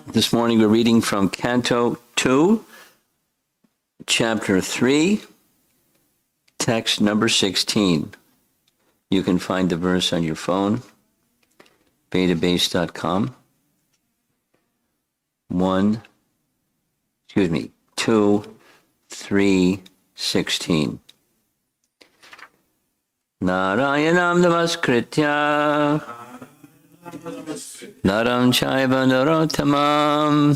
This morning we're reading from Canto 2, Chapter 3, text number 16. You can find the verse on your phone, betabase.com. 2, 3, 16. Narayanam namaskritya naram chaiva narottamam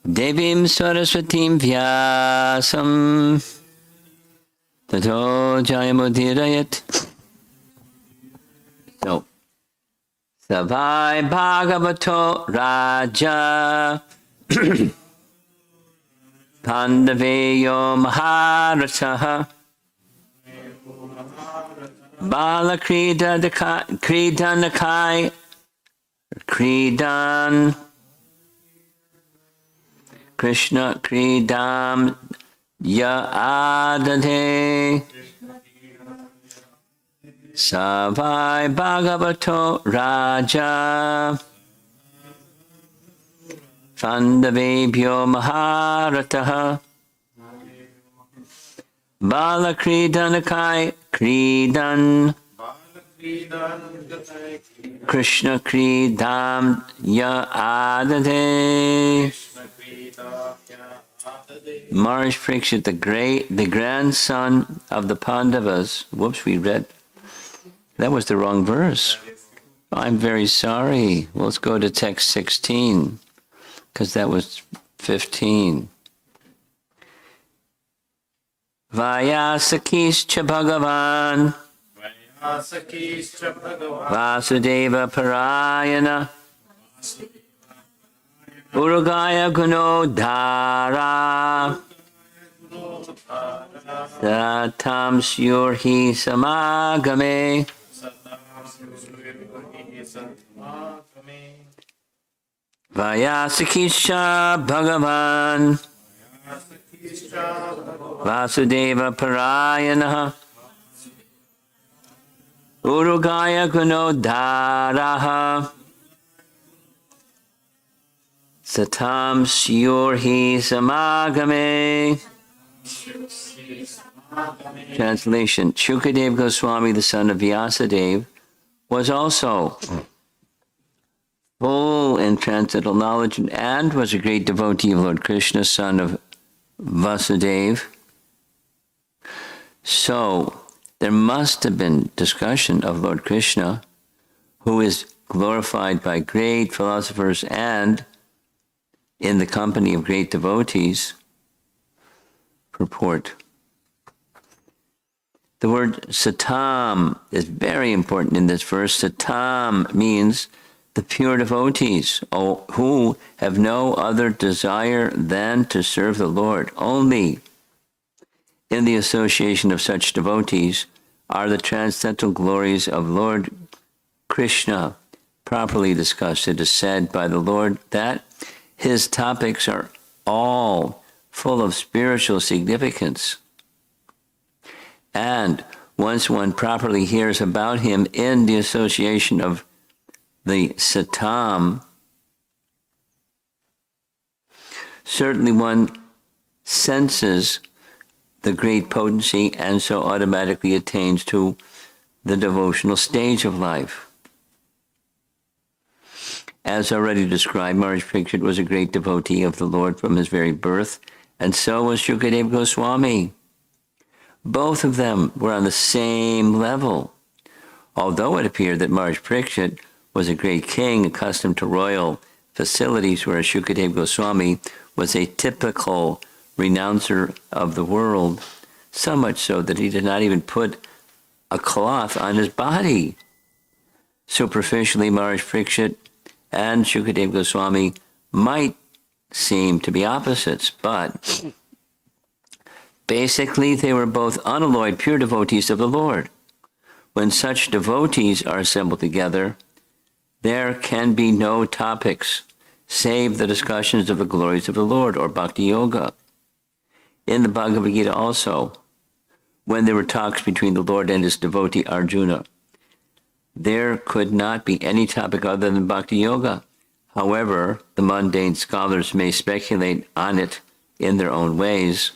devim saraswatim vyasam tato jayamudirayat. So, Savai Bhagavato Raja Pandaveyo Maharasaha Bala Kridanakai Kridan Krishna Kridam Ya Adade Savai Bhagavato Raja Pandavebhyo Maharataha Bala Kridanakai Kridan Krishna Kridam Ya Adade. Maharaj Parikshit, the grandson of the Pandavas. Whoops, we read. That was the wrong verse. I'm very sorry. Let's go to text 16, because that was 15. Vayasakischa Bhagavan Vasudeva Parayana Urugaya Gunodhara Satam Syurhi Samagame Vayasakisha Bhagavan Vasudeva Parayana Urugaya Gunodharaha Satam Syurhi Samagame. Translation: Shukadeva Goswami, the son of Vyasadeva, was also full in transcendental knowledge and was a great devotee of Lord Krishna, son of Vasudeva. So there must have been discussion of Lord Krishna, who is glorified by great philosophers and in the company of great devotees. Purport. The word satam is very important in this verse. Satam means the pure devotees, who have no other desire than to serve the Lord. Only in the association of such devotees are the transcendental glories of Lord Krishna properly discussed. It is said by the Lord that his topics are all full of spiritual significance. And once one properly hears about him in the association of the satam, certainly one senses the great potency and so automatically attains to the devotional stage of life. As already described, Maharaj Parikshit was a great devotee of the Lord from his very birth, and so was Shukadeva Goswami. Both of them were on the same level. Although it appeared that Maharaj Parikshit was a great king accustomed to royal facilities, whereas Shukadeva Goswami was a typical renouncer of the world, so much so that he did not even put a cloth on his body. Superficially, Maharaj Parikshit and Shukadeva Goswami might seem to be opposites, but basically they were both unalloyed pure devotees of the Lord. When such devotees are assembled together, there can be no topics save the discussions of the glories of the Lord, or Bhakti Yoga. In the Bhagavad Gita also, when there were talks between the Lord and his devotee Arjuna, there could not be any topic other than Bhakti Yoga. However, the mundane scholars may speculate on it in their own ways.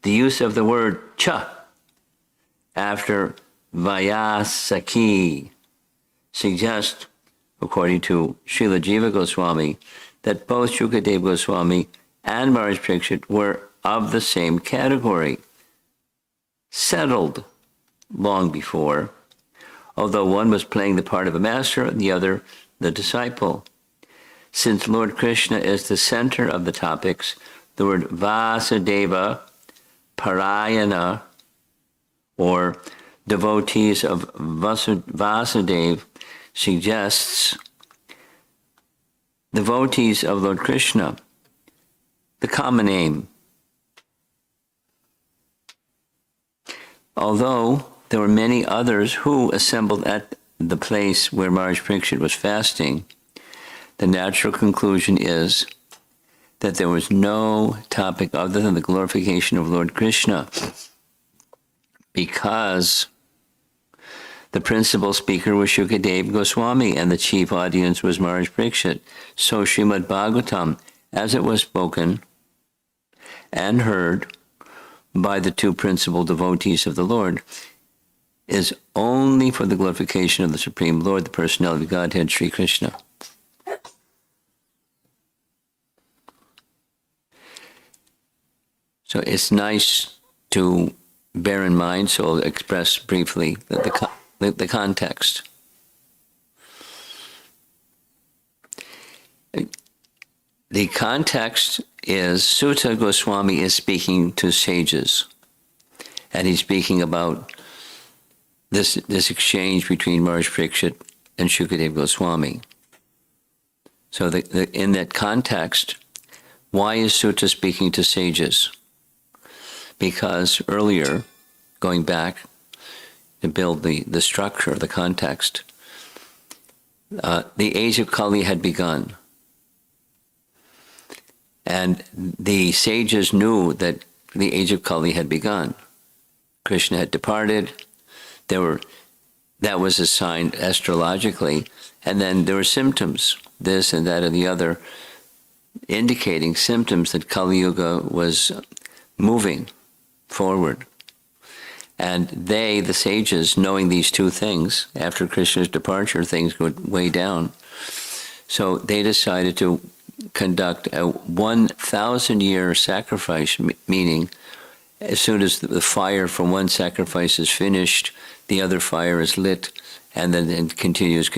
The use of the word cha after Vyasaki suggests, according to Srila Jiva Goswami, that both Shukadeva Goswami and Maharaj Parikshit were of the same category, settled long before, although one was playing the part of a master and the other the disciple. Since Lord Krishna is the center of the topics, the word Vasudeva, Parayana, or devotees of Vasudeva, suggests devotees of Lord Krishna, the common aim. Although there were many others who assembled at the place where Maharaj Parikshit was fasting, the natural conclusion is that there was no topic other than the glorification of Lord Krishna, because the principal speaker was Shukadeva Goswami and the chief audience was Maharaj Parikshit. So Srimad Bhagavatam, as it was spoken and heard by the two principal devotees of the Lord, is only for the glorification of the Supreme Lord, the personality of Godhead, Sri Krishna. So it's nice to bear in mind, so I'll express briefly the context. The context is Sutta Goswami is speaking to sages, and he's speaking about this exchange between Maharaj Parikshit and Shukadeva Goswami. So in that context, why is Sutta speaking to sages? Because earlier, going back to build the structure of the context, the age of Kali had begun. And the sages knew that the age of Kali had begun. Krishna had departed. That was assigned astrologically. And then there were symptoms, this and that and the other, indicating symptoms that Kali Yuga was moving forward. And they, the sages, knowing these two things, after Krishna's departure, things go way down. So they decided to conduct a 1,000-year sacrifice, meaning as soon as the fire from one sacrifice is finished, the other fire is lit, and then it continues,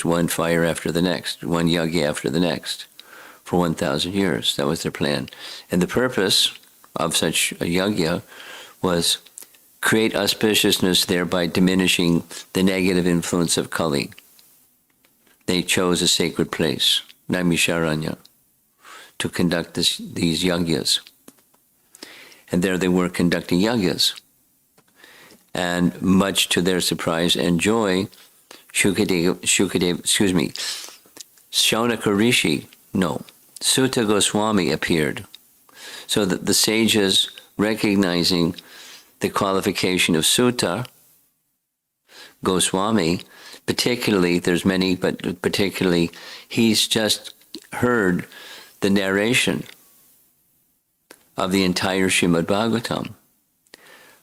one fire after the next, one yajna after the next, for 1,000 years. That was their plan. And the purpose of such a yajna was create auspiciousness, thereby diminishing the negative influence of Kali. They chose a sacred place, Naimisharanya, to conduct these yajnas. And there they were conducting yajnas. And much to their surprise and joy, Shaunaka Rishi, Sutta Goswami appeared. So that the sages, recognizing the qualification of Sutta Goswami, particularly, there's many, but particularly, he's just heard the narration of the entire Srimad Bhagavatam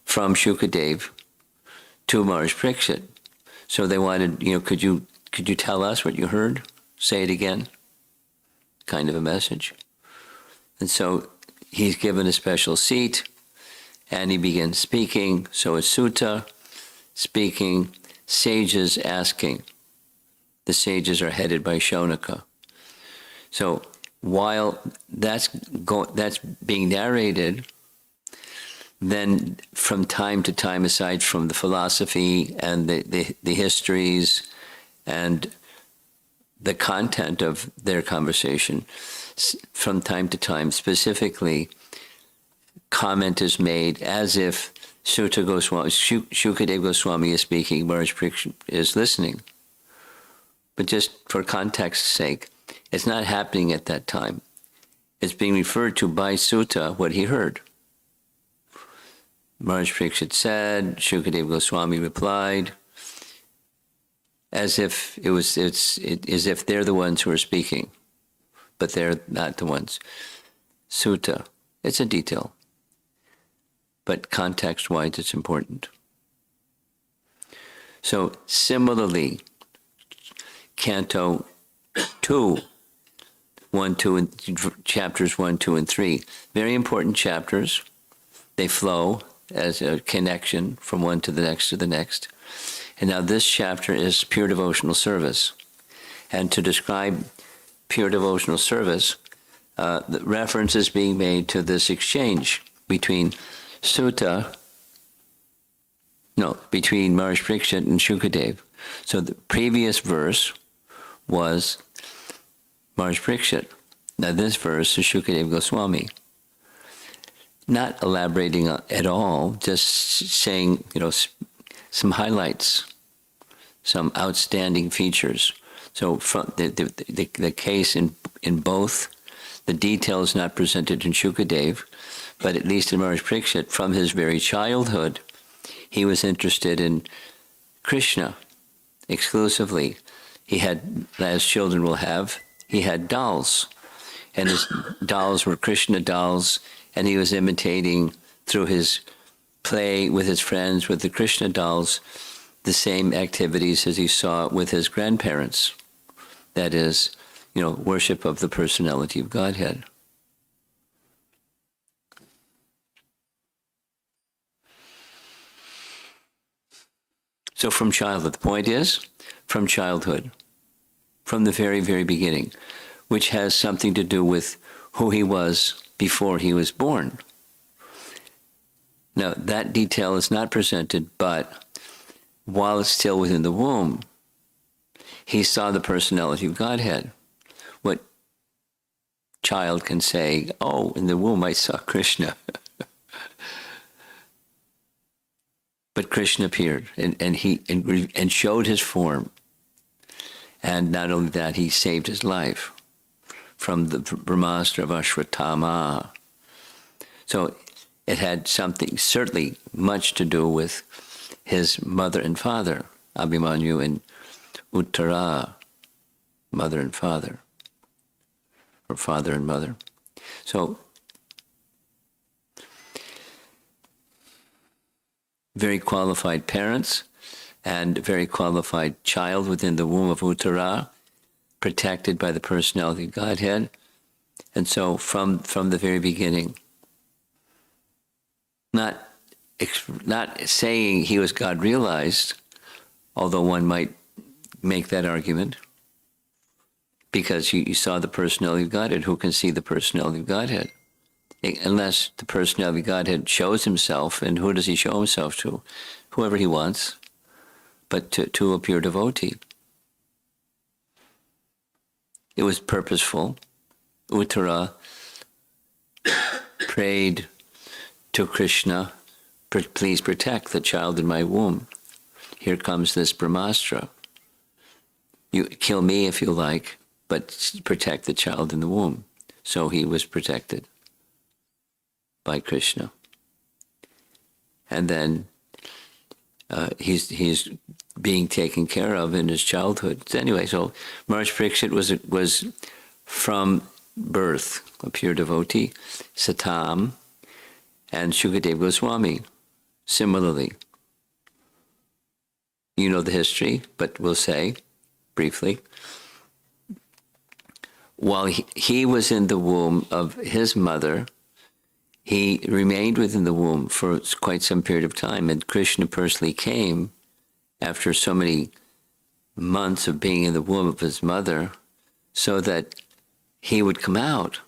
from Shukadeva to Maharaj Parikshit. So they wanted, could you tell us what you heard? Say it again. Kind of a message. And so he's given a special seat, and he begins speaking. So it's Sutta speaking, sages asking. The sages are headed by Shaunaka. So while that's being narrated, then from time to time, aside from the philosophy and the histories and the content of their conversation, from time to time, specifically, comment is made as if Shukadeva Goswami is speaking, Maharaj Parikshit is listening. But just for context's sake, it's not happening at that time. It's being referred to by Sutta, what he heard. Maharaj Parikshit said, Shukadeva Goswami replied, as if as if they're the ones who are speaking, but they're not the ones. Sutta, it's a detail, but context-wise it's important. So similarly, Canto 2, 1, 2, and chapters 1, 2, and 3, very important chapters. They flow as a connection from one to the next to the next. And now this chapter is pure devotional service. And to describe pure devotional service, the reference is being made to this exchange between between Maharaj Parikshit and Shukadev. So the previous verse was Maharaj Parikshit. Now this verse is Shukadev Goswami. Not elaborating at all, just saying, some highlights, some outstanding features. So from the case in both, the detail is not presented in Shukadev, but at least in Maharaj Parikshit, from his very childhood, he was interested in Krishna exclusively. He had, as children will have, he had dolls, and his dolls were Krishna dolls, and he was imitating through his play with his friends with the Krishna dolls the same activities as he saw with his grandparents. That is, worship of the personality of Godhead. So from childhood, the point is, from childhood, from the very, very beginning, which has something to do with who he was before he was born. Now, that detail is not presented, but while it's still within the womb, he saw the personality of Godhead. What child can say, oh, in the womb I saw Krishna? But Krishna appeared and showed his form. And not only that, he saved his life from the Brahmastra of Ashwatthama. So it had something, certainly much to do with his mother and father, Abhimanyu and Uttara, mother and father, or father and mother. So very qualified parents and very qualified child within the womb of Uttara, protected by the personality of Godhead. And so from the very beginning, not saying he was God realized, although one might make that argument, because you saw the personality of Godhead. Who can see the personality of Godhead? Unless the personality of Godhead shows himself, and who does he show himself to? Whoever he wants, but to a pure devotee. It was purposeful. Uttara prayed to Krishna, please protect the child in my womb. Here comes this Brahmastra. You kill me if you like, but protect the child in the womb. So he was protected by Krishna. And then he's being taken care of in his childhood. So anyway, so Maharaj Parikshit was from birth a pure devotee, Satam, and Shukadeva Goswami, similarly. You know the history, but we'll say briefly. While he was in the womb of his mother, he remained within the womb for quite some period of time, and Krishna personally came after so many months of being in the womb of his mother, so that he would come out,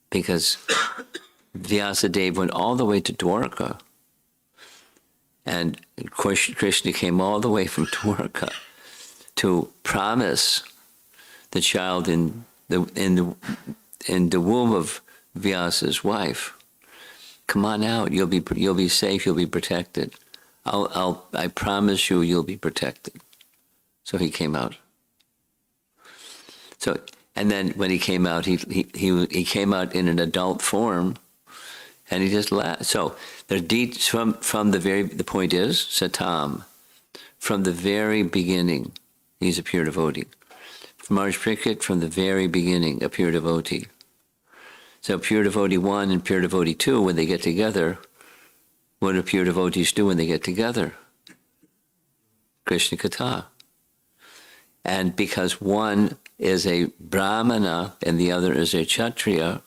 because Vyasadeva went all the way to Dwarka, and Krishna came all the way from Dwarka to promise the child in the womb of Vyasa's wife, come on out, you'll be safe, you'll be protected. I promise you'll be protected. So he came out. So, and then when he came out, he came out in an adult form, And he just laughed. So there's from the point is, Satam, from the very beginning, he's a pure devotee. Maharaj Parikshit, from the very beginning, a pure devotee. So pure devotee 1 and pure devotee 2, when they get together, what do pure devotees do when they get together? Krishna Katha. And because one is a Brahmana and the other is a Kshatriya,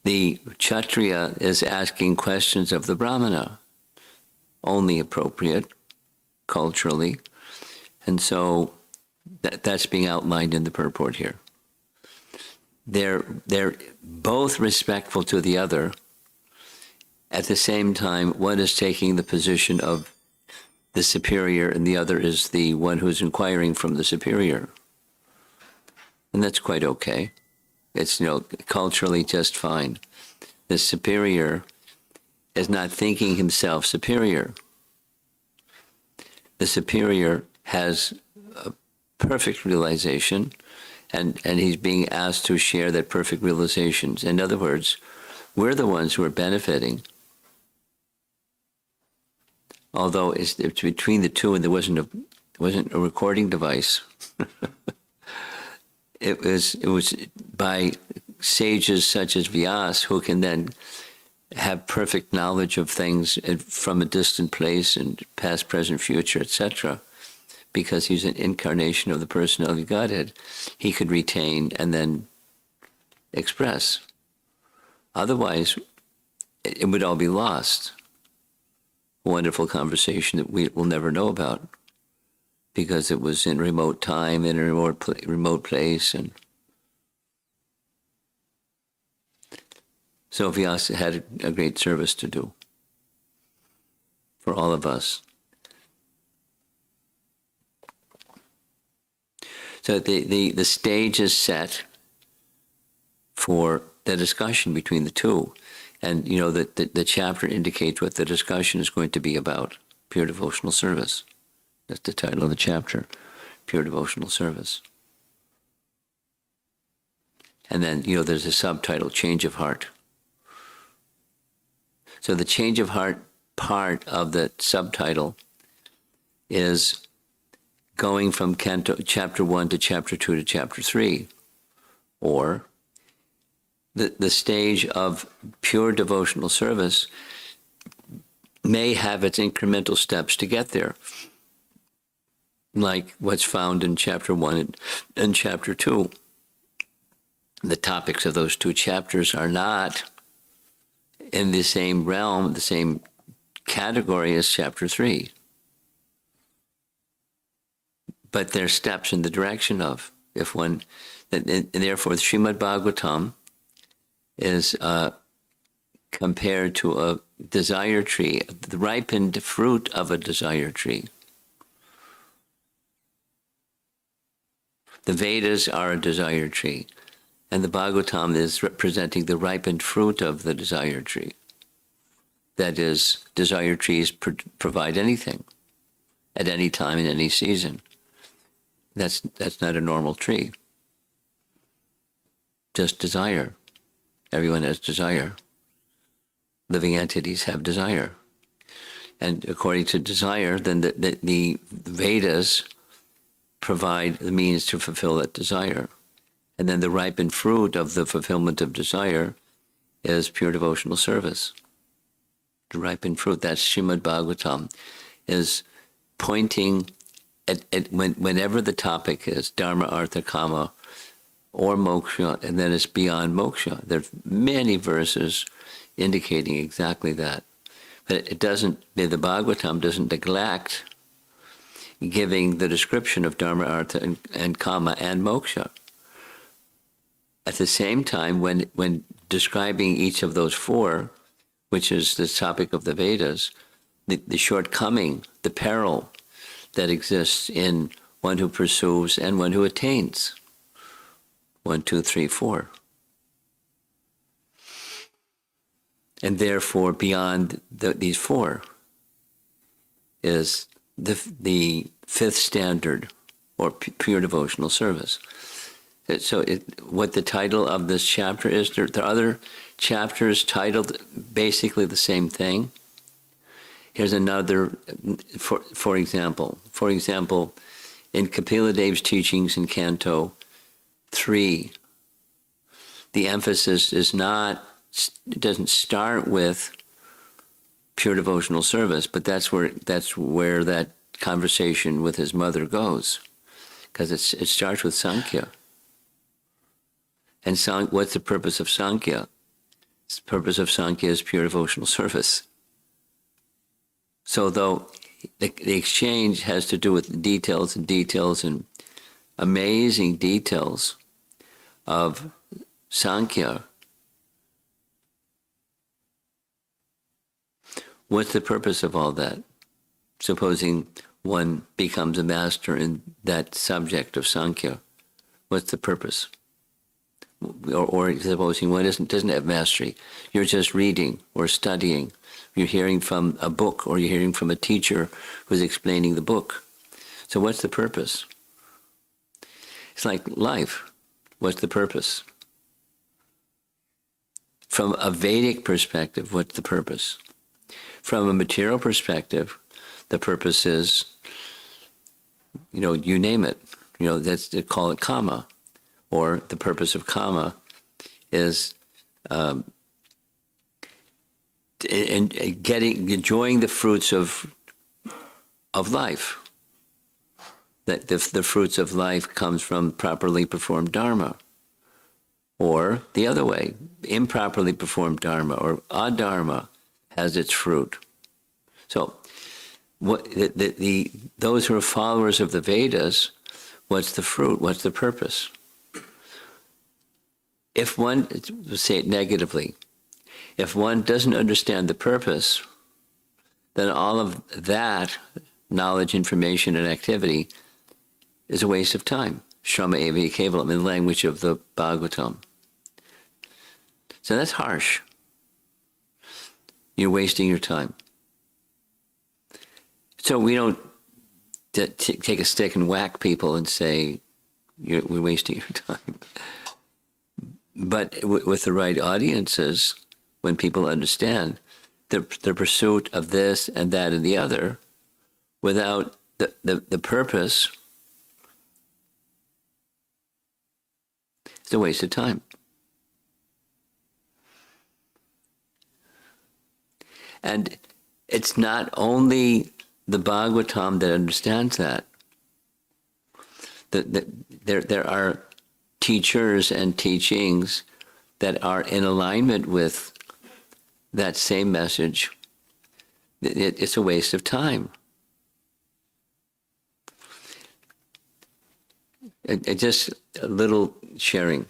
the Kshatriya is asking questions of the Brahmana, only appropriate culturally. And so that's being outlined in the purport here. They're both respectful to the other. At the same time, one is taking the position of the superior and the other is the one who's inquiring from the superior. And that's quite okay. It's, culturally just fine. The superior is not thinking himself superior. The superior has a perfect realization, and he's being asked to share that perfect realization. In other words, we're the ones who are benefiting. Although it's between the two, and there wasn't a recording device. It was by sages such as Vyas, who can then have perfect knowledge of things from a distant place and past, present, future, etc. Because he's an incarnation of the personality of Godhead, he could retain and then express. Otherwise, it would all be lost. A wonderful conversation that we will never know about because it was in remote time, in a remote place. And so Vyasa had a great service to do for all of us. So the stage is set for the discussion between the two. And, the chapter indicates what the discussion is going to be about, pure devotional service. That's the title of the chapter, pure devotional service. And then, there's a subtitle, change of heart. So the change of heart part of the subtitle is going from chapter 1 to chapter 2 to chapter 3, or the stage of pure devotional service may have its incremental steps to get there, like what's found in chapter 1 and chapter 2. The topics of those two chapters are not in the same realm, the same category as chapter 3. But they're steps in the direction of, and therefore the Srimad Bhagavatam is compared to a desire tree, the ripened fruit of a desire tree. The Vedas are a desire tree, and the Bhagavatam is representing the ripened fruit of the desire tree. That is, desire trees provide anything, at any time, in any season. That's not a normal tree. Just desire. Everyone has desire. Living entities have desire. And according to desire, then the Vedas provide the means to fulfill that desire. And then the ripened fruit of the fulfillment of desire is pure devotional service. The ripened fruit, that's Srimad Bhagavatam, is pointing at whenever the topic is Dharma, Artha, Kama, or moksha, and then it's beyond moksha. There are many verses indicating exactly that. But the Bhagavatam doesn't neglect giving the description of Dharma, Artha, and Kama, and moksha. At the same time, when describing each of those four, which is the topic of the Vedas, the shortcoming, the peril that exists in one who pursues and one who attains. 1, 2, 3, 4. And therefore, beyond these four is the fifth standard, or pure devotional service. So what the title of this chapter is, there are other chapters titled basically the same thing. Here's another, for example, in Kapila Dev's teachings in Canto 3, the emphasis is not, it doesn't start with pure devotional service, but that's where that conversation with his mother goes, because it starts with Sankhya. And what's the purpose of Sankhya? The purpose of Sankhya is pure devotional service. So though the exchange has to do with details and amazing details of Sankhya, what's the purpose of all that? Supposing one becomes a master in that subject of Sankhya, what's the purpose? Or supposing one doesn't have mastery, you're just reading or studying, you're hearing from a book, or you're hearing from a teacher who's explaining the book. So what's the purpose? It's like life. What's the purpose? From a Vedic perspective, what's the purpose? From a material perspective, the purpose is, you name it. They call it kama. Or the purpose of kama is enjoying the fruits of life. That the fruits of life comes from properly performed dharma. Or the other way, improperly performed dharma or adharma has its fruit. So those who are followers of the Vedas, what's the fruit? What's the purpose? If one, say it negatively, if one doesn't understand the purpose, then all of that knowledge, information, and activity is a waste of time. Shrama evi kevalam, in the language of the Bhagavatam. So that's harsh. You're wasting your time. So we don't take a stick and whack people and say, we're wasting your time. But with the right audiences, when people understand the pursuit of this and that and the other, without the purpose, it's a waste of time. And it's not only the Bhagavatam that understands that. There are teachers and teachings that are in alignment with that same message. It's a waste of time. Just a little sharing.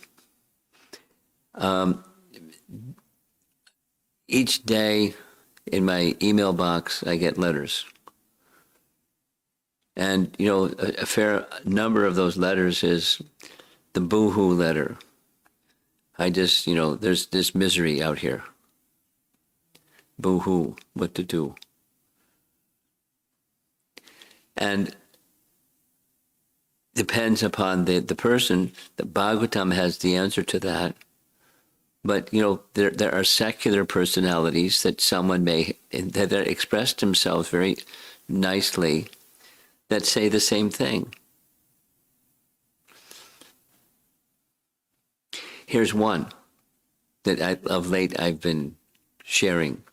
Each day in my email box, I get letters. And, a fair number of those letters is the boohoo letter. I just, there's this misery out here. Boohoo, what to do? And depends upon the person. The Bhagavatam has the answer to that. But, there are secular personalities that someone that express themselves very nicely that say the same thing. Here's one that of late I've been sharing.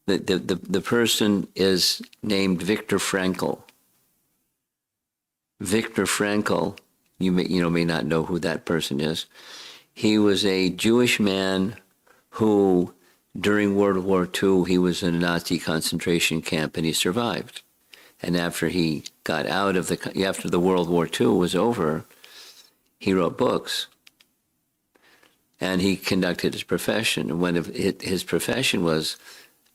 The person is named Viktor Frankl. Viktor Frankl, you may not know who that person is. He was a Jewish man who, during World War II, he was in a Nazi concentration camp and he survived. And after he got out of after the World War II was over, he wrote books. And he conducted his profession. And one of his profession was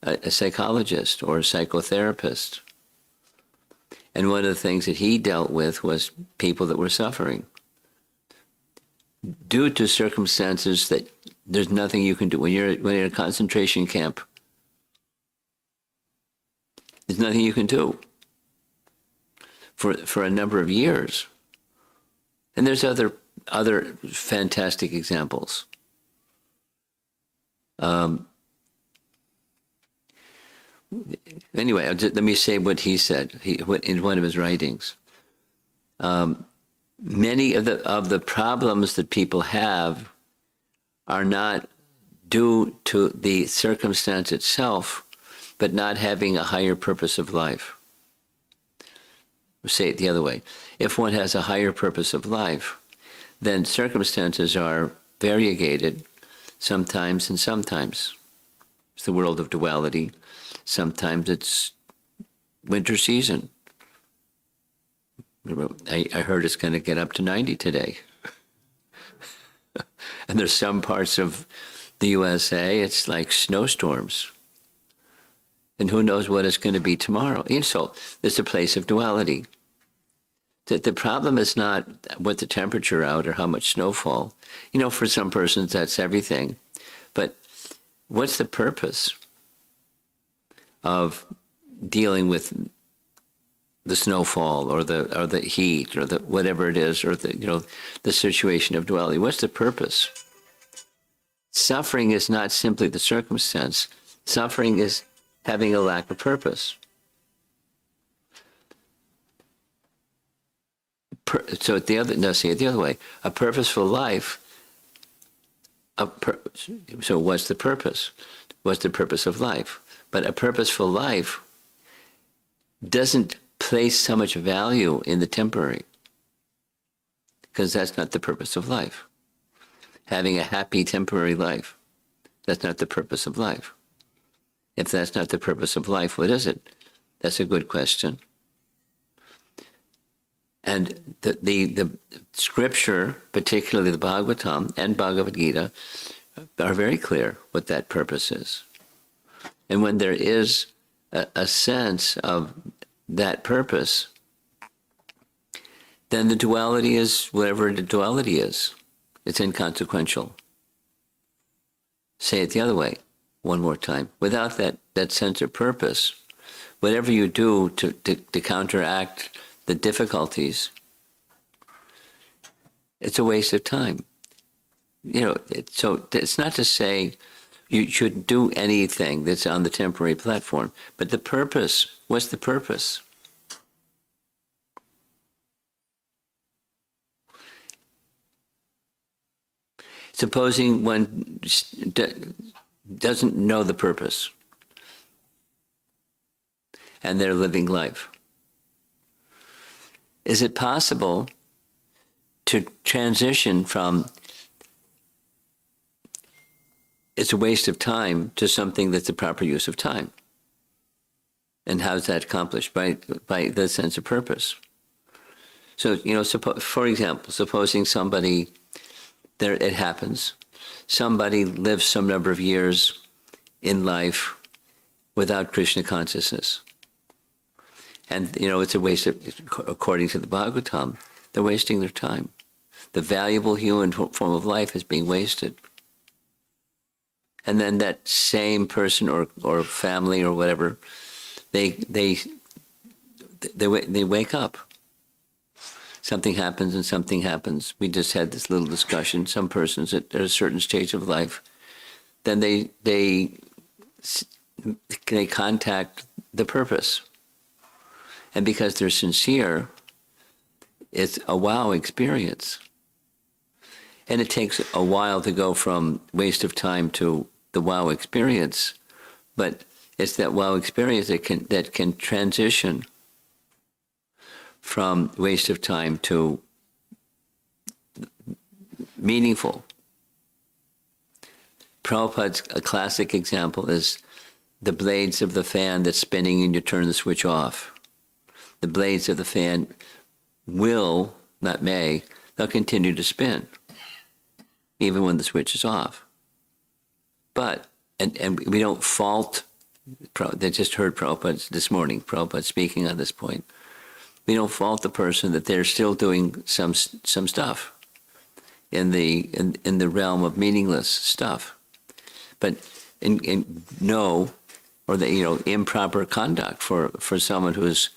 a psychologist or a psychotherapist. And one of the things that he dealt with was people that were suffering due to circumstances that there's nothing you can do. When you're in a concentration camp, there's nothing you can do for a number of years. And there's other other fantastic examples. Anyway, let me say what he said in one of his writings. Many of the problems that people have are not due to the circumstance itself, but not having a higher purpose of life. I'll say it the other way. If one has a higher purpose of life, then circumstances are variegated sometimes and sometimes. It's the world of duality. Sometimes it's winter season. I heard it's going to get up to 90 today. And there's some parts of the USA, it's like snowstorms. And who knows what it's going to be tomorrow. And so it's a place of duality. The problem is not what the temperature out or how much snowfall. For some persons that's everything. But what's the purpose of dealing with the snowfall or the heat or the whatever it is, or the situation of duality? What's the purpose? Suffering is not simply the circumstance. Suffering is having a lack of purpose. Say it the other way. A purposeful life. So what's the purpose? What's the purpose of life? But a purposeful life doesn't place so much value in the temporary, because that's not the purpose of life. Having a happy temporary life, that's not the purpose of life. If that's not the purpose of life, what is it? That's a good question. And the scripture, particularly the Bhagavatam and Bhagavad Gita, are very clear what that purpose is. And when there is a sense of that purpose, then the duality is whatever the duality is. It's inconsequential. Say it the other way, one more time. Without that sense of purpose, whatever you do to counteract the difficulties, it's a waste of time. So it's not to say you should do anything that's on the temporary platform, but the purpose, what's the purpose? Supposing one doesn't know the purpose and they're living life. Is it possible to transition from it's a waste of time to something that's a proper use of time? And how's that accomplished? By the sense of purpose. So, for example, supposing somebody, it happens, somebody lives some number of years in life without Krishna consciousness. And, it's a waste of, according to the Bhagavatam, they're wasting their time. The valuable human form of life is being wasted. And then that same person or family or whatever, they wake up. Something happens and something happens. We just had this little discussion. Some persons at a certain stage of life, then they contact the purpose. And because they're sincere, it's a wow experience. And it takes a while to go from waste of time to the wow experience, but it's that wow experience that can transition from waste of time to meaningful. Prabhupada's a classic example is the blades of the fan that's spinning and you turn the switch off. The blades of the fan will, not may, they'll continue to spin, even when the switch is off. But, and we don't fault, they just heard Prabhupada this morning, Prabhupada speaking on this point. We don't fault the person that they're still doing some stuff in the realm of meaningless stuff. But in no, or the improper conduct for someone who is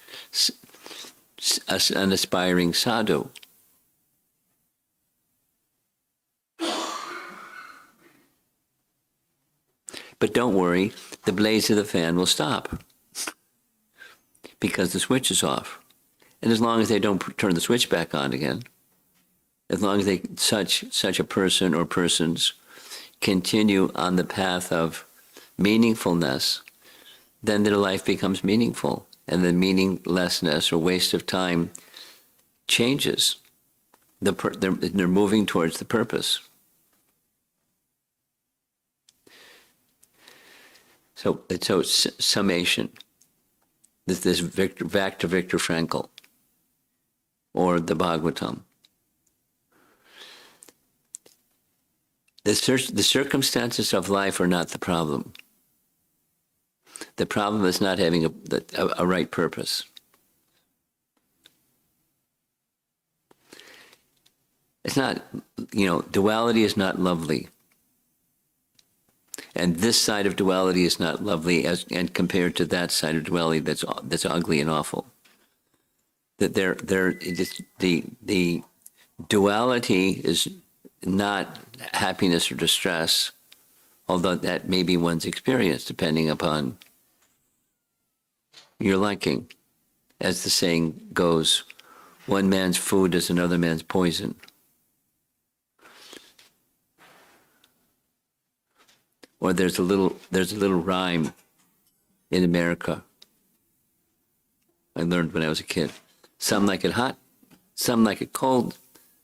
an aspiring sadhu. But don't worry, the blaze of the fan will stop because the switch is off. And as long as they don't turn the switch back on again, as long as such a person or persons continue on the path of meaningfulness, then their life becomes meaningful, and the meaninglessness or waste of time changes. They're moving towards the purpose. So summation. This back to Viktor Frankl or the Bhagavatam. The circumstances of life are not the problem. The problem is not having a right purpose. It's not, duality is not lovely. And this side of duality is not lovely and compared to that side of duality that's ugly and awful. That the duality is not happiness or distress, although that may be one's experience depending upon your liking. As the saying goes, one man's food is another man's poison. Or there's a little rhyme in America I learned when I was a kid. Some like it hot, some like it cold,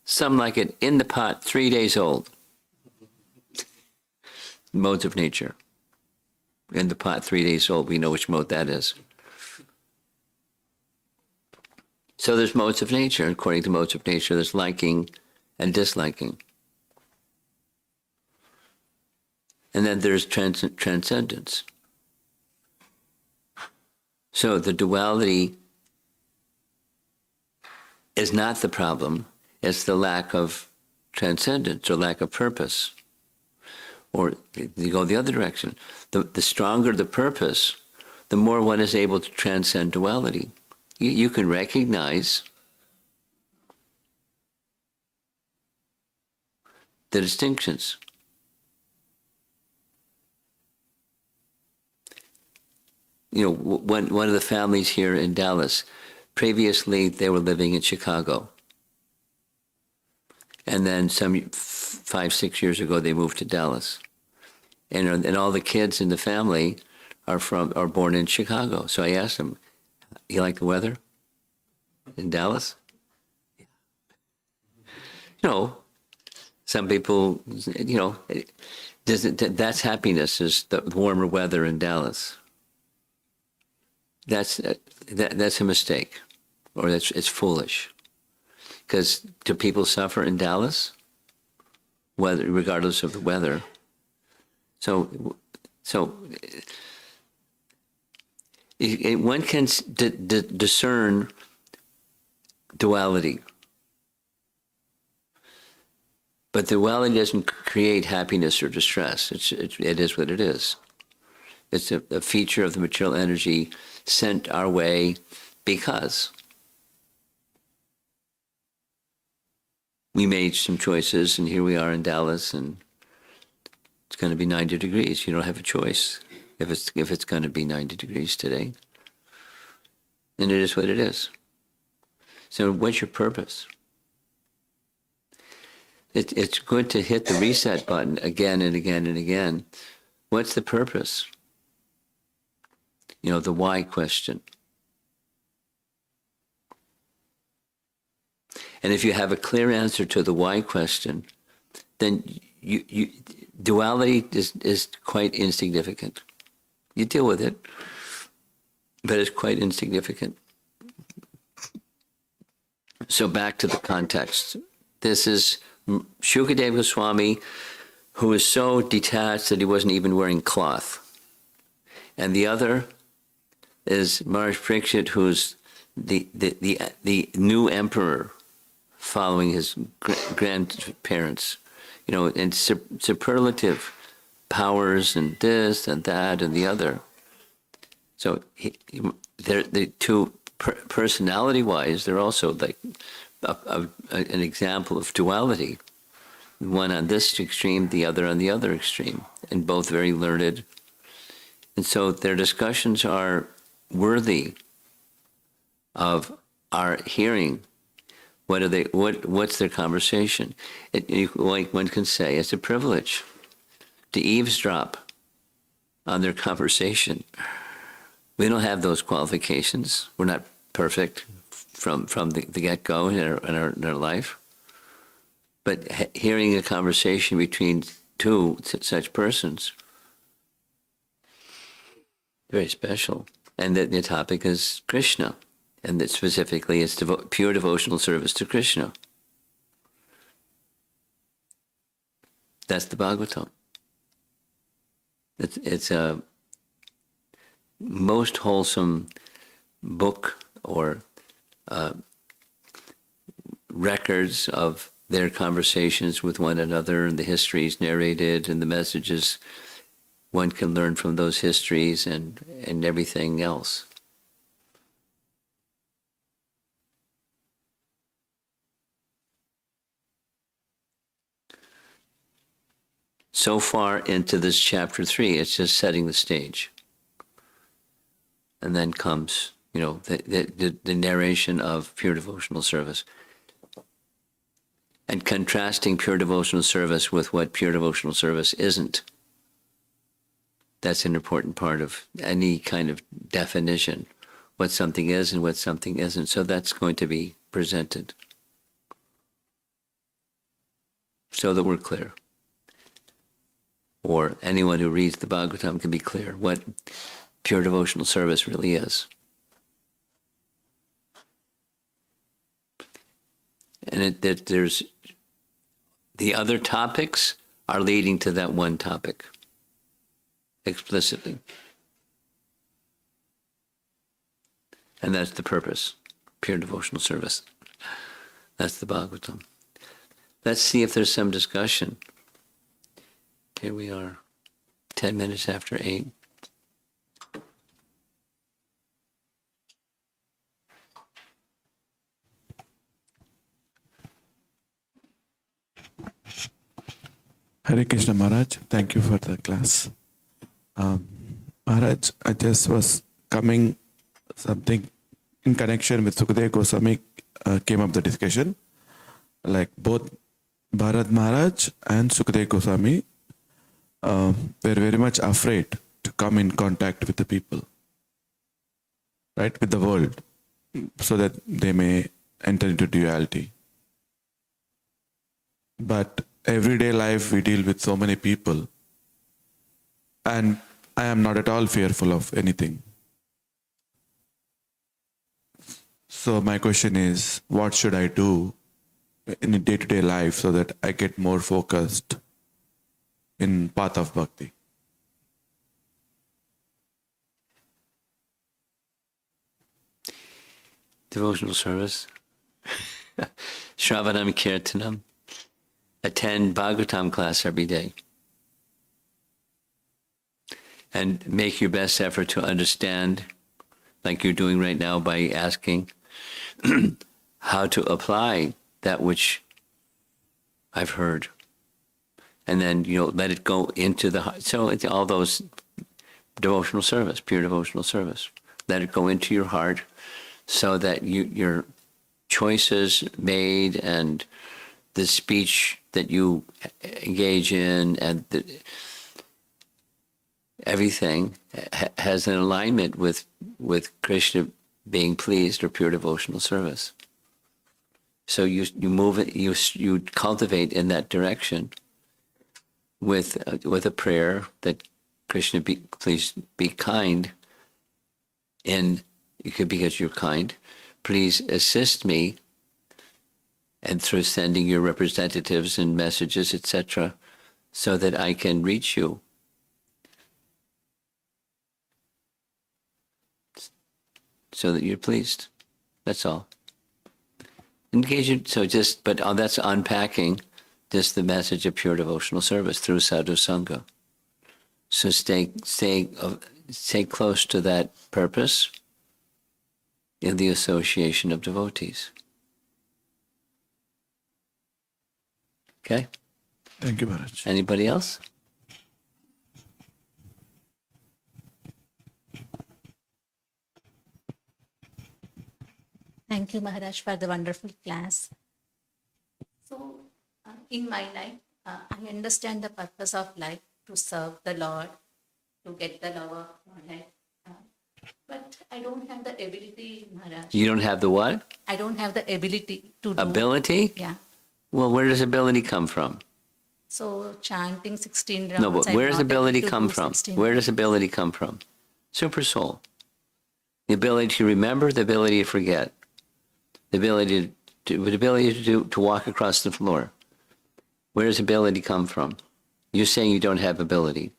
some like it in the pot 3 days old. Modes of nature. In the pot 3 days old, we know which mode that is. So there's modes of nature. According to modes of nature, there's liking and disliking. And then there's transcendence. So the duality is not the problem, it's the lack of transcendence or lack of purpose. Or you go the other direction. The stronger the purpose, the more one is able to transcend duality. You can recognize the distinctions. One of the families here in Dallas, previously they were living in Chicago. And then 5-6 years ago, they moved to Dallas. And all the kids in the family are born in Chicago. So I asked them, you like the weather in Dallas? Some people, that's happiness, is the warmer weather in Dallas. That's a mistake, or it's foolish. Because do people suffer in Dallas, regardless of the weather? So one can discern duality, but duality doesn't create happiness or distress. It is what it is. It's a feature of the material energy sent our way because we made some choices, and here we are in Dallas, and it's going to be 90 degrees. You don't have a choice if it's going to be 90 degrees today. And it is what it is. So what's your purpose? It's good to hit the reset button again and again and again. What's the purpose? The why question. And if you have a clear answer to the why question, then duality is quite insignificant. You deal with it, but it's quite insignificant. So back to the context. This is Shukadeva Goswami, who is so detached that he wasn't even wearing cloth. And the other is Maharaj Parikshit, who's the new emperor following his grandparents, and superlative powers and this and that and the other. So they're the two, personality-wise, they're also like an example of duality. One on this extreme, the other on the other extreme, and both very learned, And so their discussions are worthy of our hearing. What are they? What's their conversation? Like one can say, it's a privilege to eavesdrop on their conversation. We don't have those qualifications. We're not perfect from the get-go in our life. But hearing a conversation between two such persons, very special. And the topic is Krishna. And that specifically it's pure devotional service to Krishna. That's the Bhagavatam. It's a most wholesome book or records of their conversations with one another and the histories narrated and the messages one can learn from those histories and everything else. So far into this chapter 3, it's just setting the stage. And then comes, the narration of pure devotional service. And contrasting pure devotional service with what pure devotional service isn't. That's an important part of any kind of definition, what something is and what something isn't. So that's going to be presented so that we're clear. Or anyone who reads the Bhagavatam can be clear what pure devotional service really is. And there's the other topics are leading to that one topic explicitly. And that's the purpose, pure devotional service. That's the Bhagavatam. Let's see if there's some discussion. Here we are, 10 minutes after 8. Hare Krishna Maharaj, thank you for the class. Maharaj, I just was coming something in connection with Sukadeva Goswami came up the discussion. Like both Bharat Maharaj and Sukadeva Goswami were very much afraid to come in contact with the people, right, with the world, so that they may enter into duality. But everyday life we deal with so many people, and I am not at all fearful of anything. So my question is, what should I do in a day-to-day life so that I get more focused in path of bhakti? Devotional service, Shravanam Kirtanam, attend Bhagavatam class every day, and make your best effort to understand, like you're doing right now by asking, how to apply that which I've heard. And then, let it go into the heart. So it's all those devotional service, pure devotional service. Let it go into your heart so that your choices made and the speech that you engage in and everything has an alignment with Krishna being pleased or pure devotional service. So you move it, you cultivate in that direction with a prayer that Krishna please be kind, and it could be because you're kind. Please assist me, and through sending your representatives and messages, etc., so that I can reach you. So that you're pleased. That's all. Engage in, but that's unpacking just the message of pure devotional service through sadhu sangha. So stay close to that purpose in the association of devotees. Okay? Thank you, Maharaj. Anybody else? Thank you, Maharaj, for the wonderful class. So, in my life, I understand the purpose of life to serve the Lord, to get the love of Godhead. But I don't have the ability, Maharaj. You don't have the what? I don't have the ability to do. Ability? Yeah. Well, where does ability come from? So, chanting 16 rounds. No, but I'm where does not able ability to come do from? 16 Where does ability come from? Super soul. The ability to remember, the ability to forget, the ability to walk across the floor. Where does ability come from? You're saying you don't have ability,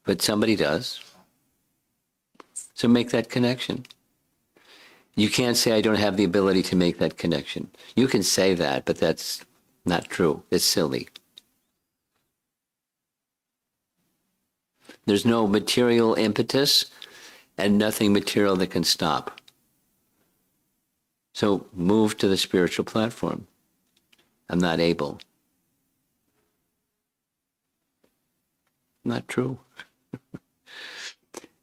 but somebody does. So make that connection. You can't say I don't have the ability to make that connection. You can say that, but that's not true. It's silly. There's no material impetus and nothing material that can stop. So move to the spiritual platform. I'm not able. Not true.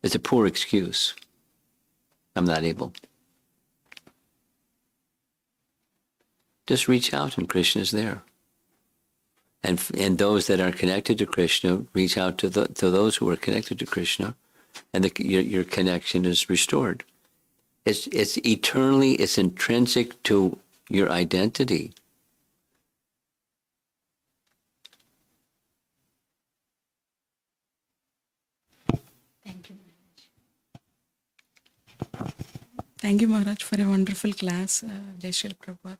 It's a poor excuse. I'm not able. Just reach out and Krishna is there. And those that are connected to Krishna, reach out to those who are connected to Krishna, and your connection is restored. It's eternally, it's intrinsic to your identity. Thank you. Thank you, Maharaj, for a wonderful class. Jai Shri Prabhupada.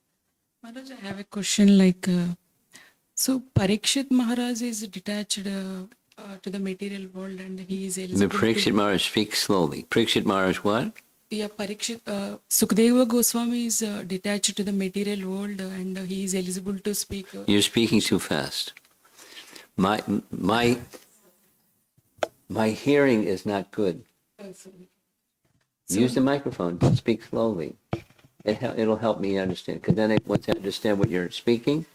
Maharaj, I have a question like, so Parikshit Maharaj is detached to the material world and he is eligible Parikshit to... Maharaj, speak slowly. Parikshit Maharaj what? Yeah, Parikshit, Sukadeva Goswami is detached to the material world and he is eligible to speak. You're speaking too fast. My hearing is not good. Use the microphone. Speak slowly. It'll help me understand. Because then once I understand what you're speaking,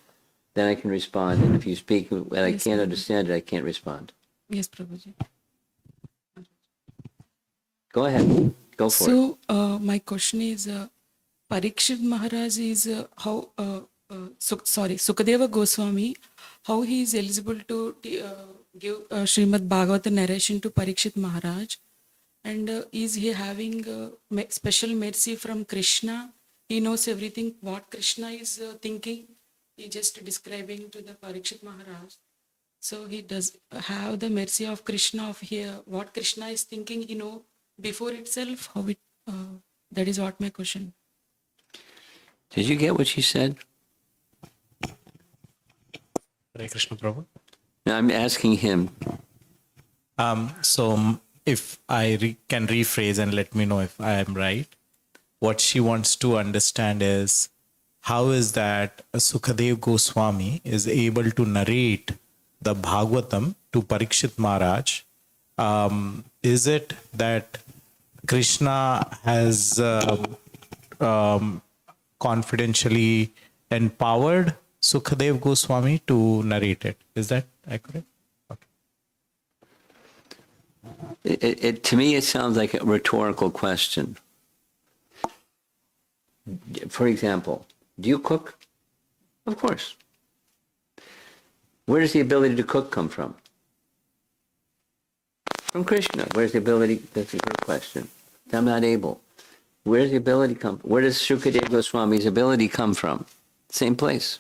then I can respond. And if you speak and I Yes, can't Prabhuji. understand it, I can't respond. Yes, Prabhuji. Go ahead. Go for it. So, my question is, Parikshit Maharaj is Sukadeva Goswami, how he is eligible to give Srimad Bhagavata narration to Parikshit Maharaj, and is he having special mercy from Krishna? He knows everything what Krishna is thinking. He just describing to the Parikshit Maharaj. So he does have the mercy of Krishna of here. What Krishna is thinking, he know before itself how it. That is what my question. Did you get what she said? Hare Krishna Prabhu. No, I'm asking him. So if I can rephrase and let me know if I am right, what she wants to understand is how is that Sukadev Goswami is able to narrate the Bhagavatam to Parikshit Maharaj. Is it that Krishna has confidentially empowered Sukadev Goswami to narrate it? Is that accurate? Okay. To me, it sounds like a rhetorical question. For example, do you cook? Of course. Where does the ability to cook come from? From Krishna. Where's the ability? That's a good question. I'm not able. Where does the ability come from? Where does Sukadeva Goswami's ability come from? Same place.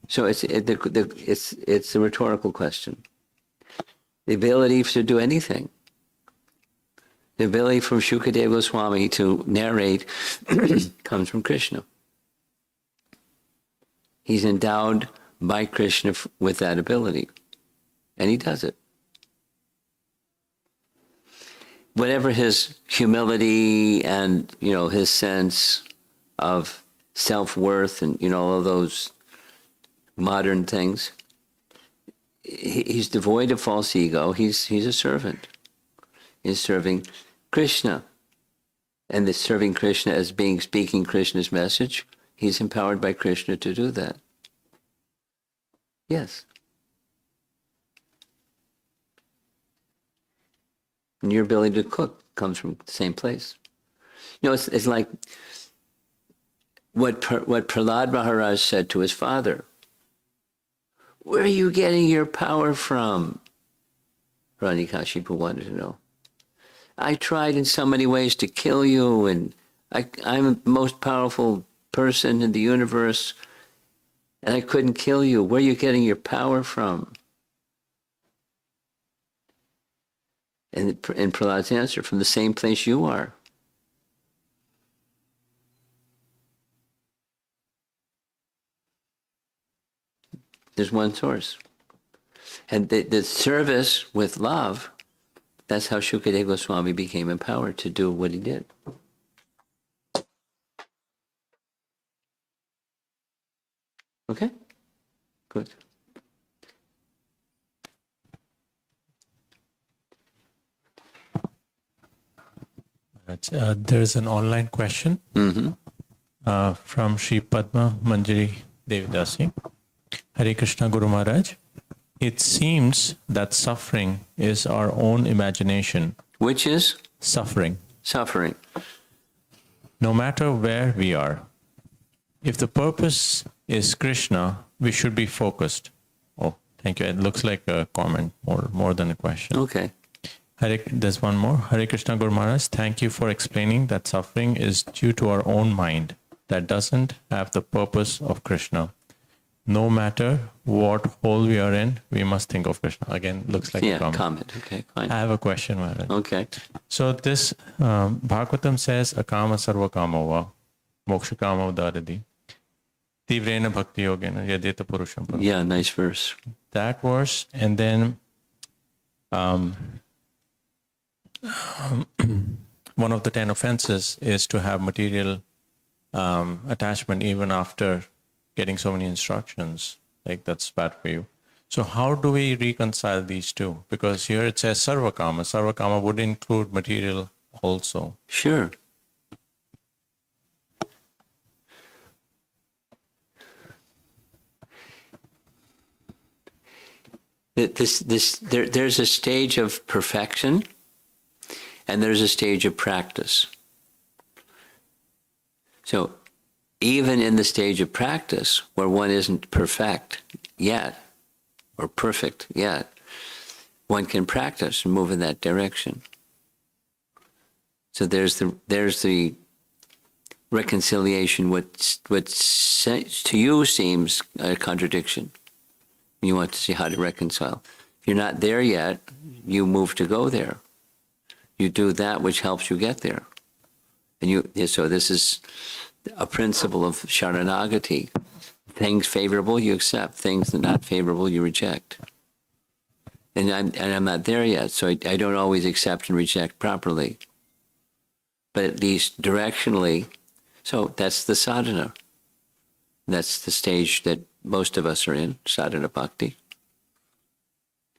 So it's a rhetorical question. The ability to do anything. The ability for Sukadeva Goswami to narrate comes from Krishna. He's endowed by Krishna with that ability. And he does it. Whatever his humility and, his sense of self-worth and, all of those modern things, he's devoid of false ego. He's a servant. He's serving Krishna. And the serving Krishna as speaking Krishna's message, he's empowered by Krishna to do that. Yes. And your ability to cook comes from the same place. It's like what Prahlad Maharaj said to his father. Where are you getting your power from? Hiranyakashipu wanted to know. I tried in so many ways to kill you, and I'm the most powerful person in the universe, and I couldn't kill you. Where are you getting your power from? And Prahlad's answer, from the same place you are. There's one source. And the service with love, that's how Shukadeva Goswami became empowered to do what he did. Okay? Good. There's an online question from Sri Padma Manjari Devidasi. Hare Krishna Guru Maharaj. It seems that suffering is our own imagination. Which is? Suffering. Suffering. No matter where we are. If the purpose is Krishna, we should be focused. Oh, thank you. It looks like a comment more than a question. Okay. There's one more. Hare Krishna Guru Maharaj, thank you for explaining that suffering is due to our own mind that doesn't have the purpose of Krishna. No matter what hole we are in, we must think of Krishna. Again, looks like a comment. Okay, fine. I have a question, Maharaj. Okay. So this Bhagavatam says, Akama sarva kama va, moksha kama udaradi, tivrena bhakti yogena, yadeta purusham. Yeah, nice verse. That verse, and then one of the 10 offenses is to have material attachment even after getting so many instructions. Like, that's bad for you. So how do we reconcile these two? Because here it says sarvakama. Sarvakama would include material also. Sure. There's a stage of perfection and there's a stage of practice. So even in the stage of practice where one isn't perfect yet or perfect yet, one can practice and move in that direction. So there's the reconciliation, what to you seems a contradiction. You want to see how to reconcile. If you're not there yet, you move to go there. You do that which helps you get there. And so this is a principle of Sharanagati. Things favorable, you accept. Things not favorable, you reject. And I'm not there yet, so I don't always accept and reject properly. But at least directionally, so that's the sadhana. That's the stage that most of us are in, sadhana bhakti.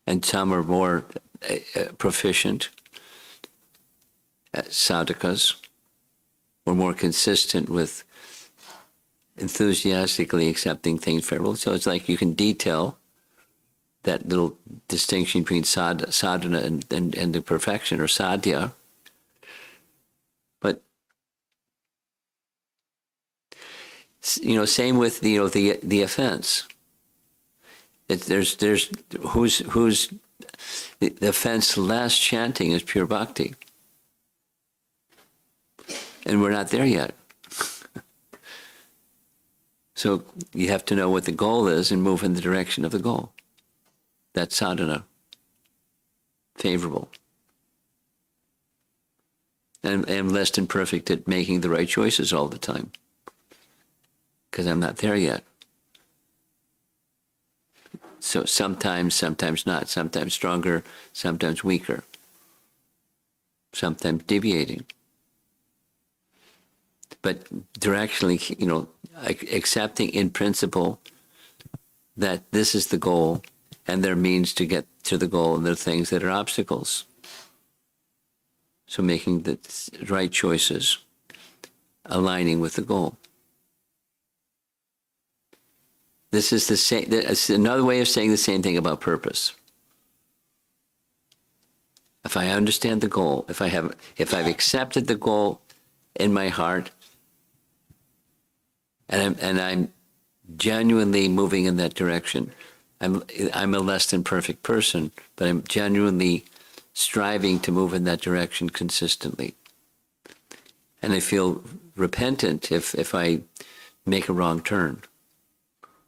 And some are more proficient sadhakas, or more consistent with enthusiastically accepting things favorable. So it's like you can detail that little distinction between sadhana and the perfection, or sadhya. But same with the offense. There's who's the offense less chanting is pure bhakti, and we're not there yet. So you have to know what the goal is and move in the direction of the goal. That's sadhana. Favorable. And I'm less than perfect at making the right choices all the time, because I'm not there yet. So sometimes not. Sometimes stronger, sometimes weaker. Sometimes deviating. But directionally, accepting in principle that this is the goal, and there are means to get to the goal, and there are things that are obstacles. So making the right choices, aligning with the goal. This is the same. It's another way of saying the same thing about purpose. If I understand the goal, if I've accepted the goal in my heart, and I'm genuinely moving in that direction. I'm a less than perfect person, but I'm genuinely striving to move in that direction consistently. And I feel repentant if I make a wrong turn,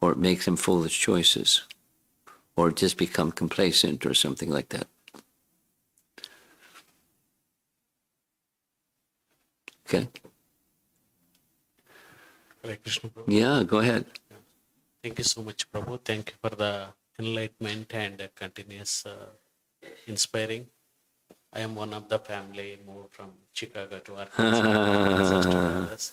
or make some foolish choices, or just become complacent or something like that. Okay? Hare Krishna, Prabhu. Yeah, go ahead. Thank you so much, Prabhu. Thank you for the enlightenment and continuous inspiring. I am one of the family moved from Chicago to Arkansas.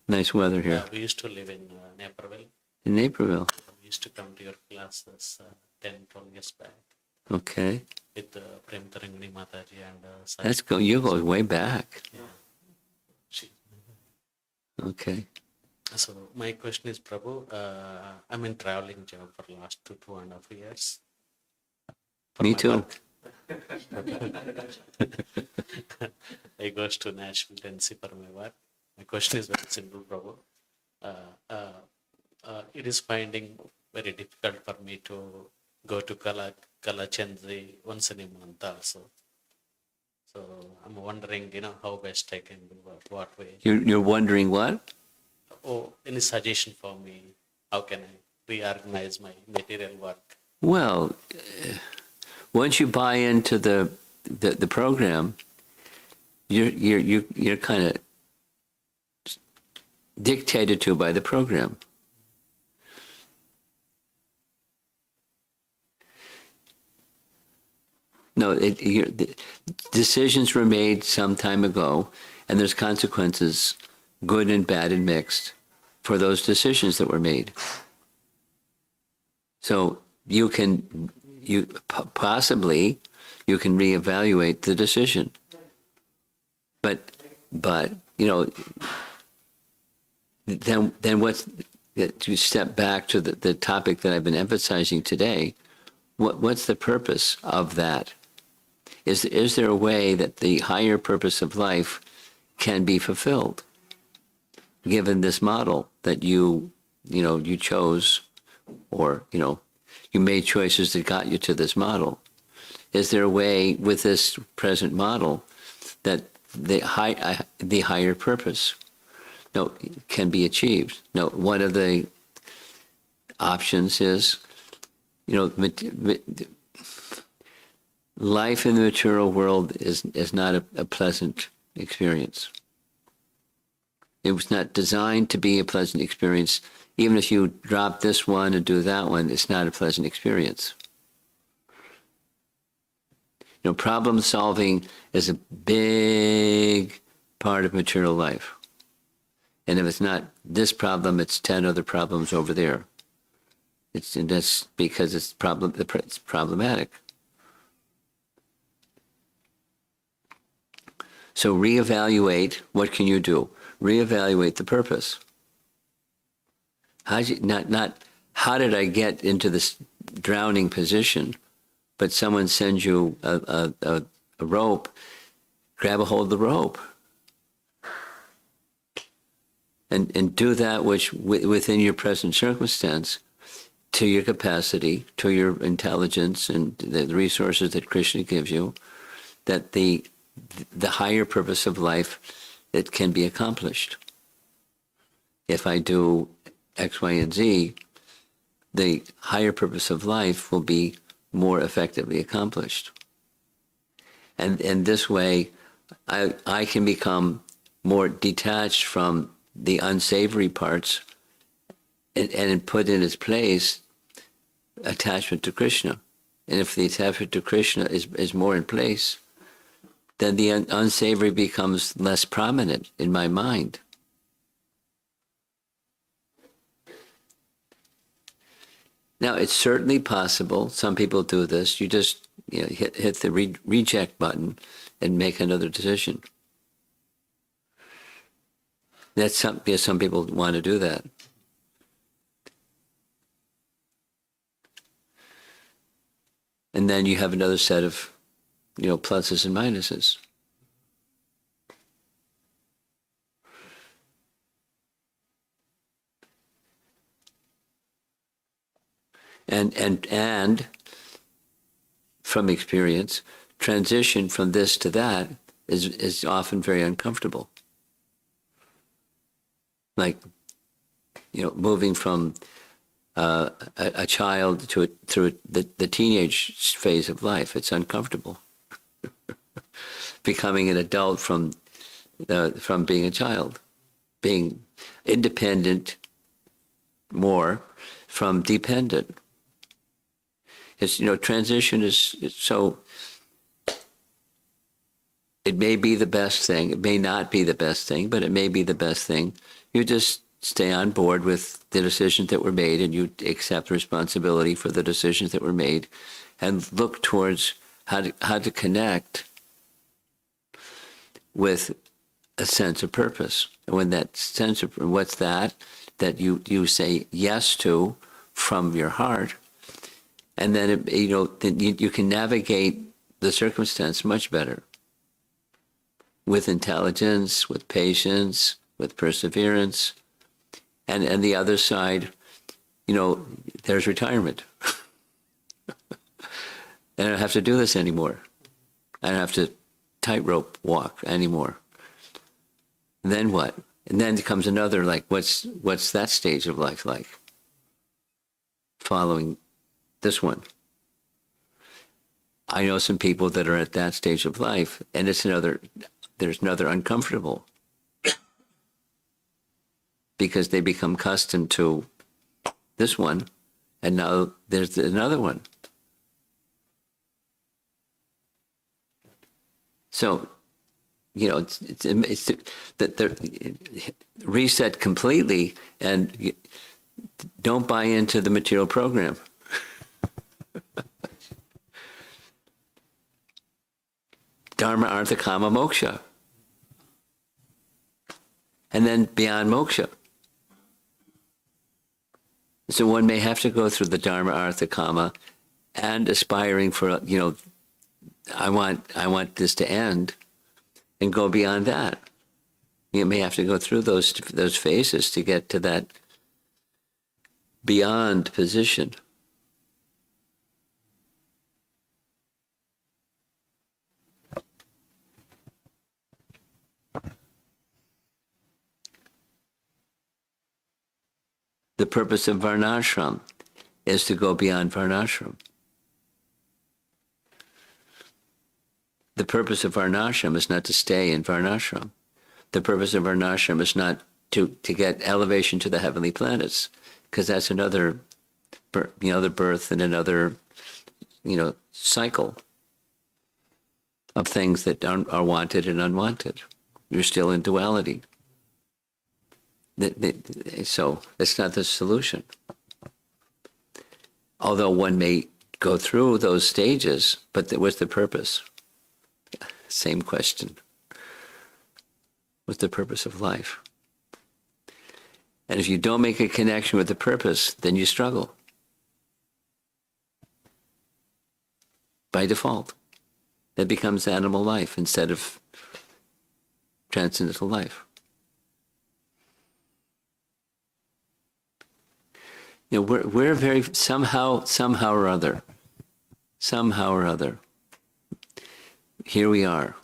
Nice weather here. We used to live in Naperville. In Naperville. We used to come to your classes 10, 12 years back Okay. with Prem Tarangani Mataji and That's go. You go way back. She- Okay. So my question is, Prabhu, I'm in traveling job for last 2.5 years. For Me my too. work. I goes to Nashville, Tennessee for my work. My question is very simple, Prabhu. It is finding very difficult for me to go to Kalachandri once in a month also. So I'm wondering, how best I can do what way. You're wondering what? Oh, any suggestion for me? How can I reorganize my material work? Well, once you buy into the program, you're kind of dictated to by the program. No, the decisions were made some time ago, and there's consequences, good and bad and mixed, for those decisions that were made. So you possibly reevaluate the decision, but then what's, to step back to the topic that I've been emphasizing today, what's the purpose of that? Is there a way that the higher purpose of life can be fulfilled, given this model that you chose, or you made choices that got you to this model? Is there a way with this present model that the higher purpose can be achieved? No, one of the options is, life in the material world is not a pleasant experience. It was not designed to be a pleasant experience. Even if you drop this one and do that one, it's not a pleasant experience. Problem solving is a big part of material life. And if it's not this problem, it's 10 other problems over there. And that's because it's problematic. So reevaluate. What can you do? Reevaluate the purpose. Not how did I get into this drowning position, but someone sends you a rope, grab a hold of the rope. And do that which within your present circumstance, to your capacity, to your intelligence and the resources that Krishna gives you, that the higher purpose of life, it can be accomplished. If I do X, Y, and Z, the higher purpose of life will be more effectively accomplished. And this way, I can become more detached from the unsavory parts and put in its place attachment to Krishna. And if the attachment to Krishna is more in place, then the unsavory becomes less prominent in my mind. Now, it's certainly possible. Some people do this. You just hit the reject button and make another decision. That's some people want to do that. And then you have another set of pluses and minuses. And from experience, transition from this to that is often very uncomfortable. Like, moving from a child through the teenage phase of life, it's uncomfortable. Becoming an adult from being a child, being independent more from dependent. It's, transition is so, it may be the best thing, it may not be the best thing, but it may be the best thing. You just stay on board with the decisions that were made, and you accept responsibility for the decisions that were made, and look towards how to connect with a sense of purpose. And when that sense of, what's that you say yes to from your heart, and then then you can navigate the circumstance much better with intelligence, with patience, with perseverance. And the other side, there's retirement. I don't have to do this anymore. I don't have to tightrope walk anymore. And then what? And then comes another, like, what's that stage of life like? Following this one. I know some people that are at that stage of life, and there's another uncomfortable. Because they become accustomed to this one, and now there's another one. So, it's the reset completely, and don't buy into the material program. Dharma, Artha, Kama, Moksha. And then beyond moksha. So one may have to go through the Dharma, Artha, Kama, and aspiring for, I want this to end, and go beyond that. You may have to go through those phases to get to that beyond position. The purpose of varnashram is to go beyond varnashram. The purpose of varnashram is not to stay in varnashram. The purpose of varnashram is not to get elevation to the heavenly planets, because that's another birth and another cycle of things that are wanted and unwanted. You're still in duality. So it's not the solution. Although one may go through those stages, but what's the purpose? Same question. What's the purpose of life? And if you don't make a connection with the purpose, then you struggle. By default. It becomes animal life instead of transcendental life. We're very, somehow or other, here we are.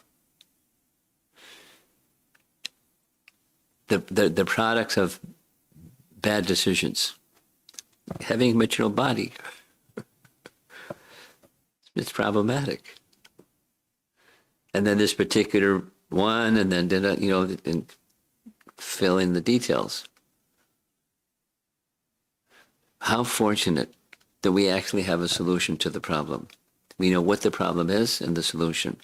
The products of bad decisions. Having a material body. It's problematic. And then this particular one, and then, and fill in the details. How fortunate that we actually have a solution to the problem. We know what the problem is and the solution.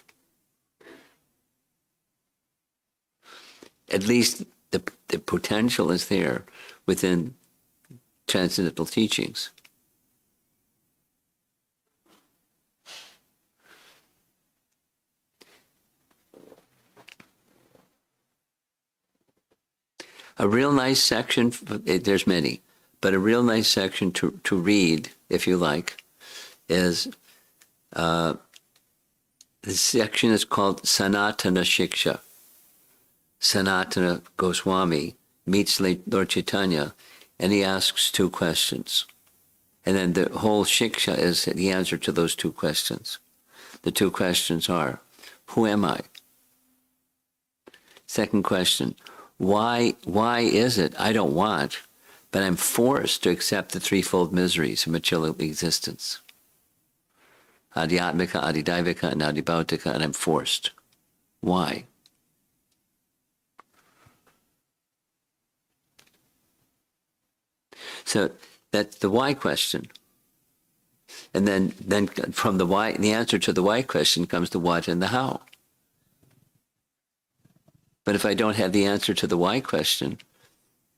At least the potential is there within transcendental teachings. A real nice section, there's many, but a real nice section to read, if you like, is the section is called Sanatana Shiksha. Sanatana Goswami meets Lord Chaitanya, and he asks two questions. And then the whole shiksha is the answer to those two questions. The two questions are, who am I? Second question, why is it I don't want, but I'm forced to accept the threefold miseries of material existence? Adhyatmika, Adidaivika, and Adibhautika, and I'm forced. Why? So that's the why question. And then from the why, the answer to the why question comes the what and the how. But if I don't have the answer to the why question,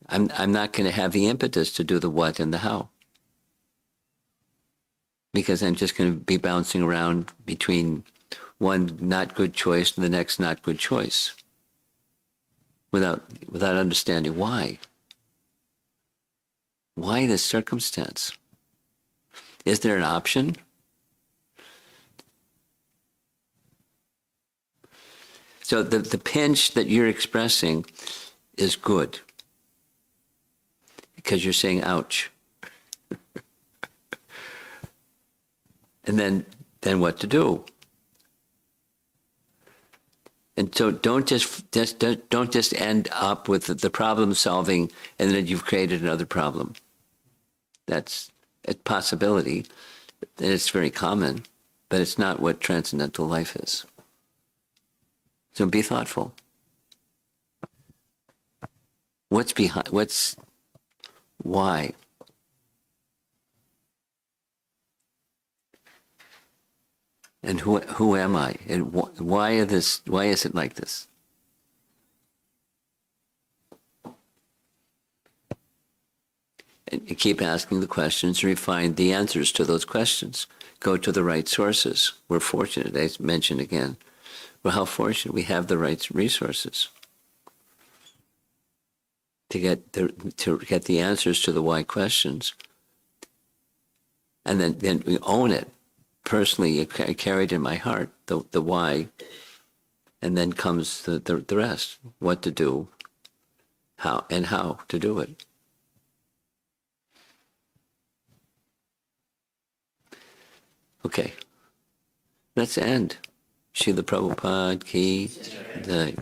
I'm not going to have the impetus to do the what and the how. Because I'm just going to be bouncing around between one not good choice and the next not good choice. Without understanding why. Why this circumstance? Is there an option? So the pinch that you're expressing is good. Because you're saying, ouch. And then what to do? And so don't just end up with the problem solving and then you've created another problem. That's a possibility, and it's very common, but it's not what transcendental life is. So be thoughtful. What's behind? Why? And who am I? And why is it like this? And you keep asking the questions and refine the answers to those questions. Go to the right sources. We're fortunate, I mentioned again. Well, how fortunate we have the right resources to get the answers to the why questions. And then we own it. Personally, I carried in my heart the why, and then comes the rest, what to do, how to do it. Okay, let's end. Srila Prabhupada ki jai.